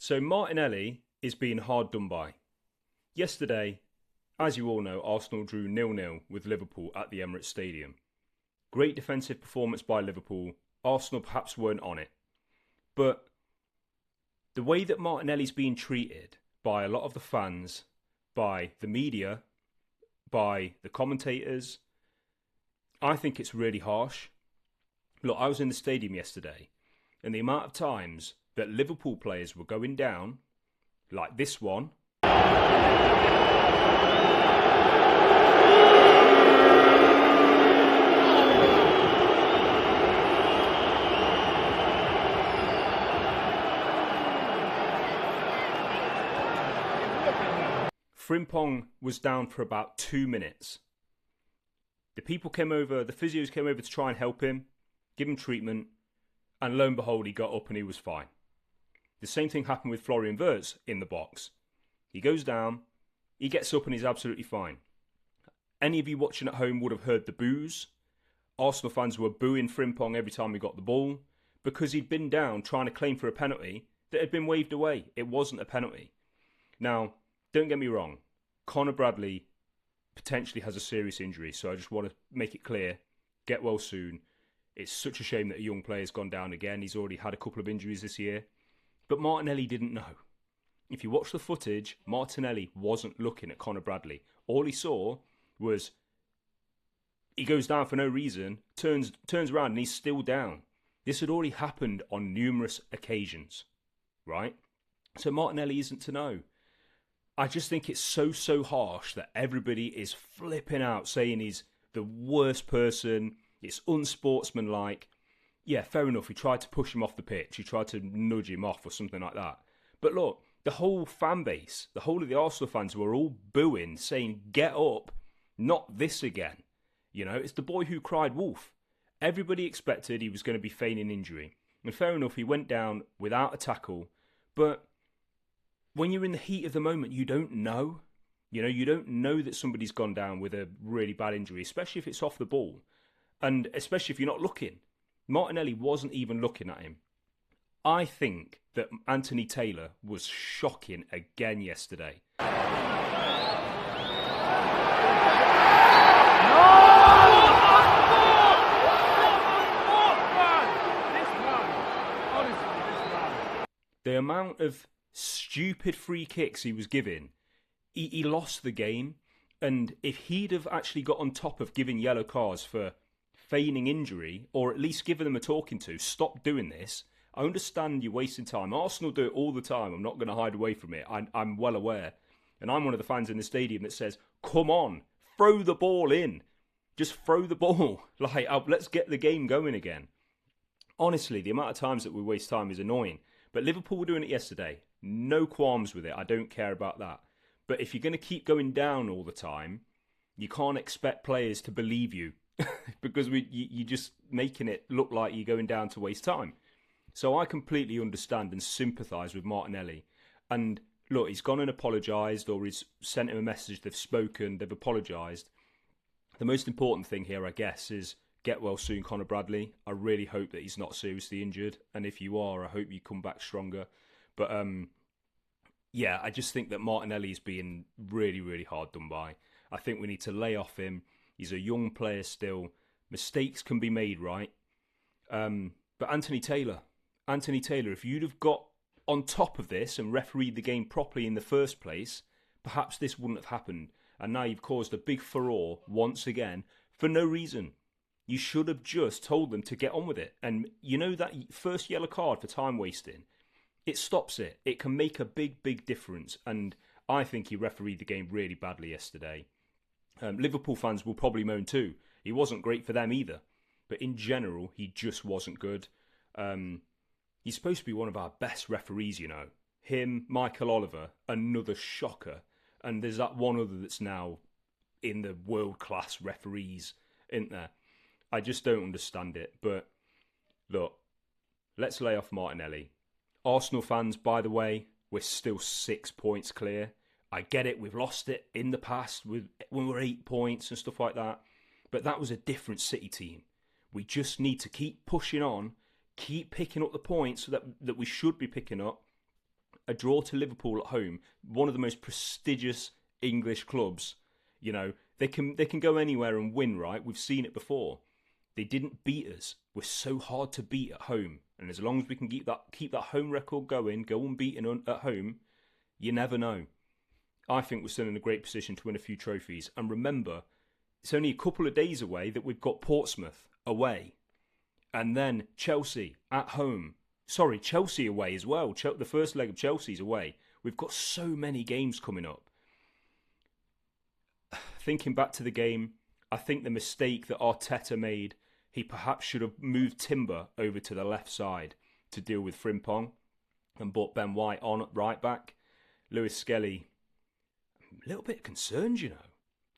So Martinelli is being hard done by. Yesterday, as you all know, Arsenal drew 0-0 with Liverpool at the Emirates Stadium. Great defensive performance by Liverpool. Arsenal perhaps weren't on it. But the way that Martinelli's being treated by a lot of the fans, by the media, by the commentators, I think it's really harsh. Look, I was in the stadium yesterday, and the amount of times that Liverpool players were going down, like this one. Frimpong was down for about 2 minutes. The physios came over to try and help him, give him treatment, and lo and behold, he got up and he was fine. The same thing happened with Florian Wirtz in the box. He goes down, he gets up and he's absolutely fine. Any of you watching at home would have heard the boos. Arsenal fans were booing Frimpong every time he got the ball because he'd been down trying to claim for a penalty that had been waved away. It wasn't a penalty. Now, don't get me wrong, Conor Bradley potentially has a serious injury, so I just want to make it clear, get well soon. It's such a shame that a young player's gone down again. He's already had a couple of injuries this year. But Martinelli didn't know. If you watch the footage, Martinelli wasn't looking at Conor Bradley. All he saw was he goes down for no reason, turns around and he's still down. This had already happened on numerous occasions, right? So Martinelli isn't to know. I just think it's so harsh that everybody is flipping out saying he's the worst person, it's unsportsmanlike. Yeah, fair enough, he tried to push him off the pitch, he tried to nudge him off or something like that. But look, the whole fan base, the whole of the Arsenal fans were all booing, saying, get up, not this again. You know, it's the boy who cried wolf. Everybody expected he was going to be feigning injury. And fair enough, he went down without a tackle, but when you're in the heat of the moment, you don't know. You know, you don't know that somebody's gone down with a really bad injury, especially if it's off the ball. And especially if you're not looking. Martinelli wasn't even looking at him. I think that Anthony Taylor was shocking again yesterday. The amount of stupid free kicks he was giving, he lost the game. And if he'd have actually got on top of giving yellow cards for feigning injury, or at least giving them a talking to, stop doing this. I understand you're wasting time. Arsenal do it all the time. I'm not going to hide away from it. I'm well aware. And I'm one of the fans in the stadium that says, come on, throw the ball in. Just throw the ball. Like, let's get the game going again. Honestly, the amount of times that we waste time is annoying. But Liverpool were doing it yesterday. No qualms with it. I don't care about that. But if you're going to keep going down all the time, you can't expect players to believe you. Because you're just making it look like you're going down to waste time. So I completely understand and sympathise with Martinelli. And look, he's gone and apologised, or he's sent him a message, they've spoken, they've apologised. The most important thing here, I guess, is get well soon, Conor Bradley. I really hope that he's not seriously injured. And if you are, I hope you come back stronger. But yeah, I just think that Martinelli is being really hard done by. I think we need to lay off him. He's a young player still. Mistakes can be made, right? But Anthony Taylor, if you'd have got on top of this and refereed the game properly in the first place, perhaps this wouldn't have happened. And now you've caused a big furore once again for no reason. You should have just told them to get on with it. And you know that first yellow card for time wasting, it stops it. It can make a big difference. And I think he refereed the game really badly yesterday. Liverpool fans will probably moan too. He wasn't great for them either. But in general, he just wasn't good. He's supposed to be one of our best referees, you know. Him, Michael Oliver, another shocker. And there's that one other that's now in the world-class referees, isn't there? I just don't understand it. But look, let's lay off Martinelli. Arsenal fans, by the way, we're still 6 points clear. I get it, we've lost it in the past when we were 8 points and stuff like that. But that was a different City team. We just need to keep pushing on, keep picking up the points that we should be picking up, a draw to Liverpool at home, one of the most prestigious English clubs. You know, they can go anywhere and win, right? We've seen it before. They didn't beat us. We're so hard to beat at home, and as long as we can keep that home record going, go unbeaten at home, you never know. I think we're still in a great position to win a few trophies. And remember, it's only a couple of days away that we've got Portsmouth away, and then Chelsea at home. Sorry, Chelsea away as well. The first leg of Chelsea's away. We've got so many games coming up. Thinking back to the game, I think the mistake that Arteta made, he perhaps should have moved Timber over to the left side to deal with Frimpong and brought Ben White on at right back. Lewis Skelly, I'm a little bit concerned, you know.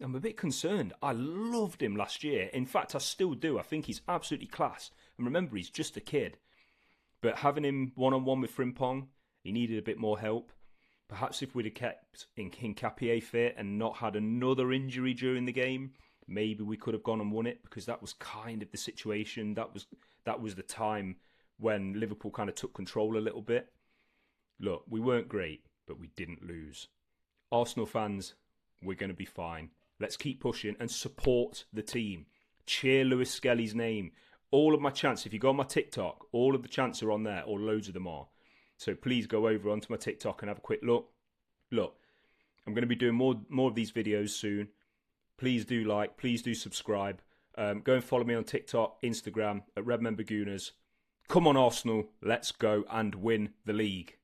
I'm a bit concerned. I loved him last year. In fact, I still do. I think he's absolutely class. And remember, he's just a kid. But having him one-on-one with Frimpong, he needed a bit more help. Perhaps if we'd have kept Hincapié fit and not had another injury during the game, maybe we could have gone and won it, because that was kind of the situation. That was the time when Liverpool kind of took control a little bit. Look, we weren't great, but we didn't lose. Arsenal fans, we're going to be fine. Let's keep pushing and support the team. Cheer Lewis Skelly's name. All of my chants, if you go on my TikTok, all of the chants are on there, or loads of them are. So please go over onto my TikTok and have a quick look. Look, I'm going to be doing more of these videos soon. Please do like, please do subscribe. Go and follow me on TikTok, Instagram, at Redmen Bagunas. Come on, Arsenal, let's go and win the league.